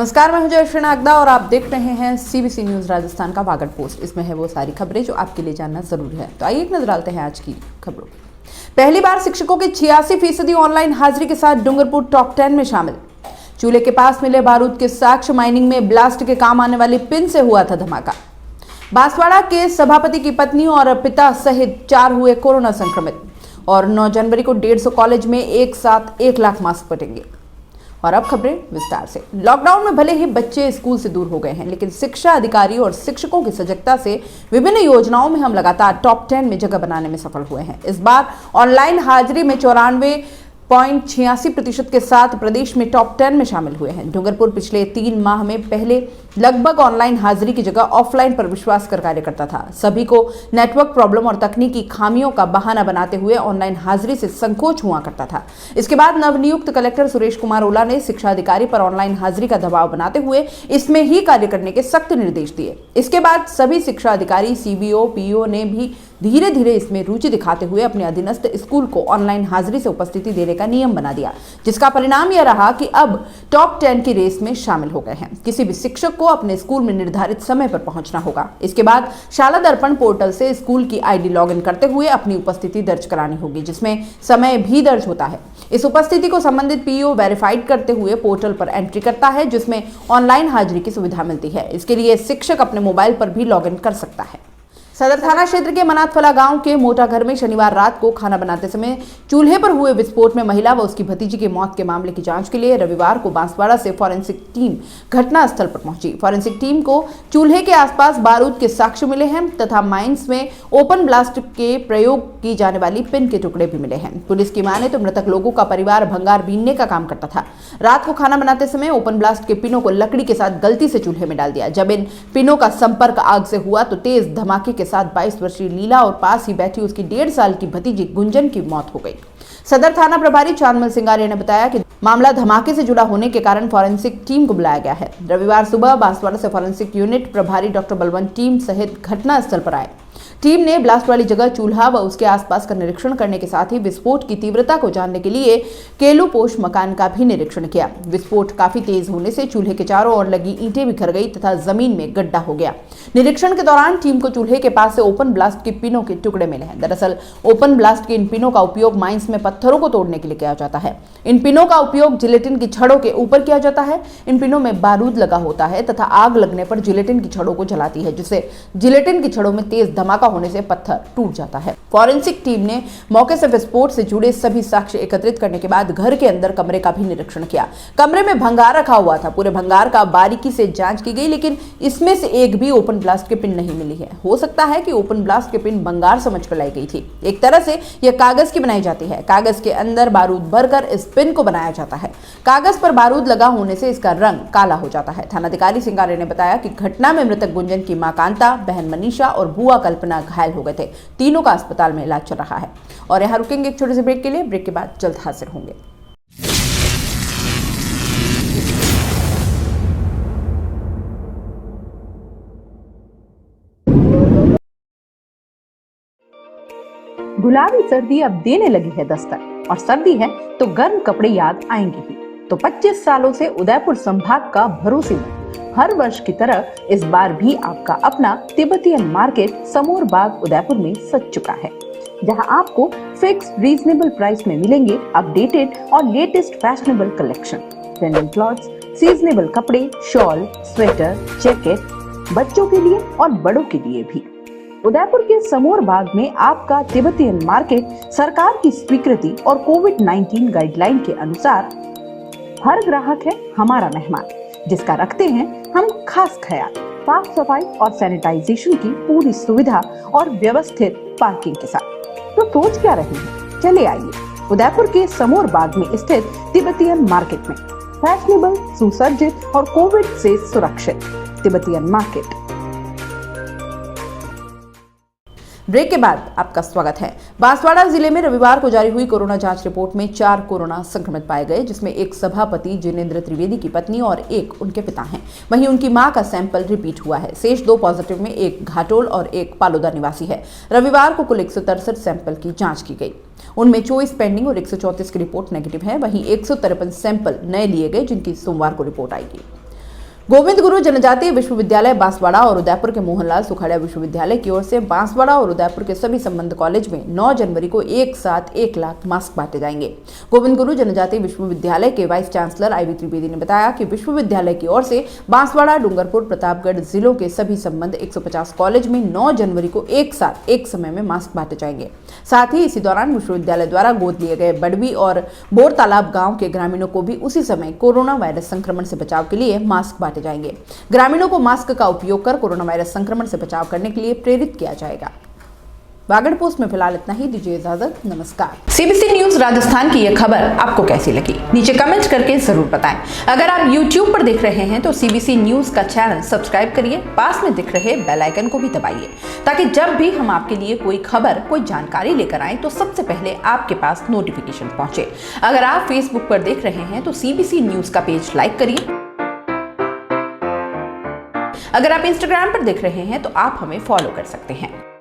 नमस्कार, मैं हूं जयश्री नागदा और आप देख रहे हैं सीबीसी न्यूज राजस्थान का वागड़ पोस्ट। इसमें है वो सारी खबरें जो आपके लिए जानना जरूरी है। तो आइए एक नजर डालते हैं आज की खबरों। पहली बार शिक्षकों की 86% ऑनलाइन हाजिरी के साथ डूंगरपुर टॉप 10 में शामिल। चूल्हे के पास मिले बारूद के साक्ष्य। माइनिंग में ब्लास्ट के काम आने वाली पिन से हुआ था धमाका। बांसवाड़ा के सभापति की पत्नी और पिता सहित 4 हुए कोरोना संक्रमित। और 9 जनवरी को 150 कॉलेज में एक साथ 1 लाख मास्क बटेंगे। और अब खबरें विस्तार से। लॉकडाउन में भले ही बच्चे स्कूल से दूर हो गए हैं, लेकिन शिक्षा अधिकारी और शिक्षकों की सजगता से विभिन्न योजनाओं में हम लगातार टॉप 10 में जगह बनाने में सफल हुए हैं। इस बार ऑनलाइन हाजिरी में 94.86% के साथ प्रदेश में टॉप 10 में शामिल हुए हैं। डूंगरपुर पिछले 3 माह में पहले लगभग ऑनलाइन हाजिरी की जगह ऑफलाइन पर विश्वास कर कार्य करता था। सभी को नेटवर्क प्रॉब्लम और तकनीकी खामियों का बहाना बनाते हुए ऑनलाइन हाजिरी से संकोच हुआ करता था। इसके बाद नवनियुक्त कलेक्टर सुरेश कुमार ओला ने शिक्षा अधिकारी पर ऑनलाइन हाजिरी का दबाव बनाते हुए इसमें ही कार्य करने के सख्त निर्देश दिए। इसके बाद सभी शिक्षा अधिकारी, सीबीओ, पीओ ने भी धीरे धीरे इसमें रुचि दिखाते हुए अपने अधीनस्थ स्कूल को ऑनलाइन हाजिरी से उपस्थिति देने का नियम बना दिया, जिसका परिणाम यह रहा कि अब टॉप 10 की रेस में शामिल हो गए हैं। किसी भी शिक्षक को अपने स्कूल में निर्धारित समय पर पहुंचना होगा। इसके बाद शाला दर्पण पोर्टल से स्कूल की आईडी लॉगिन करते हुए अपनी उपस्थिति दर्ज करानी होगी, जिसमें समय भी दर्ज होता है। इस उपस्थिति को संबंधित पीओ वेरीफाइड करते हुए पोर्टल पर एंट्री करता है, जिसमें ऑनलाइन हाजिरी की सुविधा मिलती है। इसके लिए शिक्षक अपने मोबाइल पर भी लॉगिन कर सकता है। सदर थाना क्षेत्र के मनातफला गांव के मोटा घर में शनिवार रात को खाना बनाते समय चूल्हे पर हुए विस्फोट में महिला व उसकी भतीजी की मौत के मामले की जांच के लिए रविवार को बांसवाड़ा से फॉरेंसिक टीम घटनास्थल पर पहुंची। फॉरेंसिक टीम को चूल्हे के आसपास बारूद के साक्ष्य मिले हैं तथा माइंस में ओपन ब्लास्ट के प्रयोग की जाने वाली पिन के टुकड़े भी मिले हैं। पुलिस की माने तो मृतक लोगों का परिवार भंगार बीनने का काम करता था। रात को खाना बनाते समय ओपन ब्लास्ट के पिनों को लकड़ी के साथ गलती से चूल्हे में डाल दिया। जब इन पिनों का संपर्क आग से हुआ तो तेज धमाके के साथ 22 वर्षीय लीला और पास ही बैठी उसकी 1.5 साल की भतीजी गुंजन की मौत हो गई। सदर थाना प्रभारी चांदमल सिंगारे ने बताया कि मामला धमाके से जुड़ा होने के कारण फॉरेंसिक टीम को बुलाया गया है। रविवार सुबह बांसवाड़ा से फॉरेंसिक यूनिट प्रभारी डॉक्टर बलवंत टीम सहित घटनास्थल पर आए। टीम ने ब्लास्ट वाली जगह चूल्हा व उसके आसपास का निरीक्षण करने के साथ ही विस्फोट की तीव्रता को जानने के लिए केलुपोश मकान का भी निरीक्षण किया। विस्फोट काफी तेज होने से चूल्हे के चारों ओर लगी ईंटें बिखर गई तथा जमीन में गड्ढा हो गया। निरीक्षण के दौरान टीम को चूल्हे के पास से ओपन ब्लास्ट के पिनों के टुकड़े मिले हैं। दरअसल ओपन ब्लास्ट के इन पिनों का उपयोग माइंस में पत्थरों को तोड़ने के लिए किया जाता है। इन पिनों का उपयोग जिलेटिन की छड़ों के ऊपर किया जाता है। इन पिनों में बारूद लगा होता है तथा आग लगने पर जिलेटिन की छड़ों को जलाती है, जिससे जिलेटिन की छड़ों में तेज धमाका होने से पत्थर टूट जाता है। फॉरेंसिक टीम ने मौके से विस्फोट से जुड़े सभी साक्ष्य एकत्रित करने के बाद घर के अंदर कमरे का भी निरीक्षण किया। कमरे में भंगार रखा हुआ था। पूरे भंगार का बारीकी से जांच की गई, लेकिन इसमें से एक भी ओपन ब्लास्ट के पिन नहीं मिली है। हो सकता है कि ओपन ब्लास्ट के पिन भंगार समझकर लाई गई थी। एक तरह से यह कागज की बनाई जाती है। कागज के अंदर बारूद भरकर इस पिन को बनाया जाता है। कागज पर बारूद लगा होने से इसका रंग काला हो जाता है। थानाधिकारी सिंगारे ने बताया कि घटना में मृतक गुंजन की मां कांता, बहन मनीषा और बुआ कल्पना घायल हो गए थे। तीनों का अस्पताल में इलाज चल रहा है। और यहां रुकेंगे एक छोटे से ब्रेक के लिए। ब्रेक के बाद जल्द हाजिर होंगे। गुलाबी सर्दी अब देने लगी है दस्तक, और सर्दी है तो गर्म कपड़े याद आएंगे ही। तो 25 सालों से उदयपुर संभाग का भरोसेमंद हर वर्ष की तरह इस बार भी आपका अपना तिब्बतियन मार्केट समोर बाग उदयपुर में सज चुका है, जहां आपको फिक्स रीजनेबल प्राइस में मिलेंगे अपडेटेड और latest fashionable collection, trending clothes, seasonable कपड़े, शॉल, स्वेटर, जैकेट, बच्चों के लिए और बड़ों के लिए भी। उदयपुर के समोर बाग में आपका तिब्बतियन मार्केट सरकार की स्वीकृति और कोविड-19 गाइडलाइन के अनुसार हर ग्राहक है हमारा मेहमान, जिसका रखते हैं हम खास ख्याल। साफ सफाई और सैनिटाइजेशन की पूरी सुविधा और व्यवस्थित पार्किंग के साथ। तो सोच क्या रहे हैं, चले आइए उदयपुर के समोर बाग में स्थित तिब्बतियन मार्केट में। फैशनेबल, सुसज्जित और कोविड से सुरक्षित तिब्बतियन मार्केट। ब्रेक के बाद आपका स्वागत है। बांसवाड़ा जिले में रविवार को जारी हुई कोरोना जांच रिपोर्ट में 4 कोरोना संक्रमित पाए गए, जिसमें एक सभापति जिनेंद्र त्रिवेदी की पत्नी और एक उनके पिता हैं। वहीं उनकी मां का सैंपल रिपीट हुआ है। शेष 2 पॉजिटिव में एक घाटोल और एक पालोदा निवासी है। रविवार को कुल 163 सैंपल की जांच की गई। उनमें 24 पेंडिंग और 134 की रिपोर्ट नेगेटिव है। वहीं 153 सैंपल नए लिए गए, जिनकी सोमवार को रिपोर्ट आएगी। गोविंद गुरु जनजातीय विश्वविद्यालय बांसवाड़ा और उदयपुर के मोहनलाल सुखाड़िया विश्वविद्यालय की ओर से बांसवाड़ा और उदयपुर के सभी संबंध कॉलेज में 9 जनवरी को एक साथ 1 लाख मास्क बांटे जाएंगे। गोविंद गुरु जनजातीय विश्वविद्यालय के वाइस चांसलर IV त्रिवेदी ने बताया कि विश्वविद्यालय की ओर से बांसवाड़ा, डूंगरपुर, प्रतापगढ़ जिलों के सभी संबंध 150 कॉलेज में 9 जनवरी को एक साथ एक समय में मास्क बांटे जाएंगे। साथ ही इसी दौरान विश्वविद्यालय द्वारा गोद लिए गए बड़वी और बोर तालाब गाँव के ग्रामीणों को भी उसी समय कोरोना वायरस संक्रमण से बचाव के लिए मास्क बांटे जाएंगे। ग्रामीणों को मास्क का उपयोग कर कोरोना वायरस संक्रमण से बचाव करने के लिए प्रेरित किया जाएगा। वागड़ पोस्ट में फिलहाल इतना ही, दीजिए इजाजत, नमस्कार। CBC न्यूज राजस्थान की यह खबर आपको कैसी लगी नीचे कमेंट करके जरूर बताएं। अगर आप YouTube पर देख रहे हैं तो CBC न्यूज का चैनल सब्सक्राइब करिए, पास में दिख रहे बेल आइकन को भी दबाइए ताकि जब भी हम आपके लिए कोई खबर, कोई जानकारी लेकर आए तो सबसे पहले आपके पास नोटिफिकेशन पहुंचे। अगर आप Facebook पर देख रहे हैं तो CBC न्यूज का पेज लाइक करिए। अगर आप Instagram पर देख रहे हैं तो आप हमें फॉलो कर सकते हैं।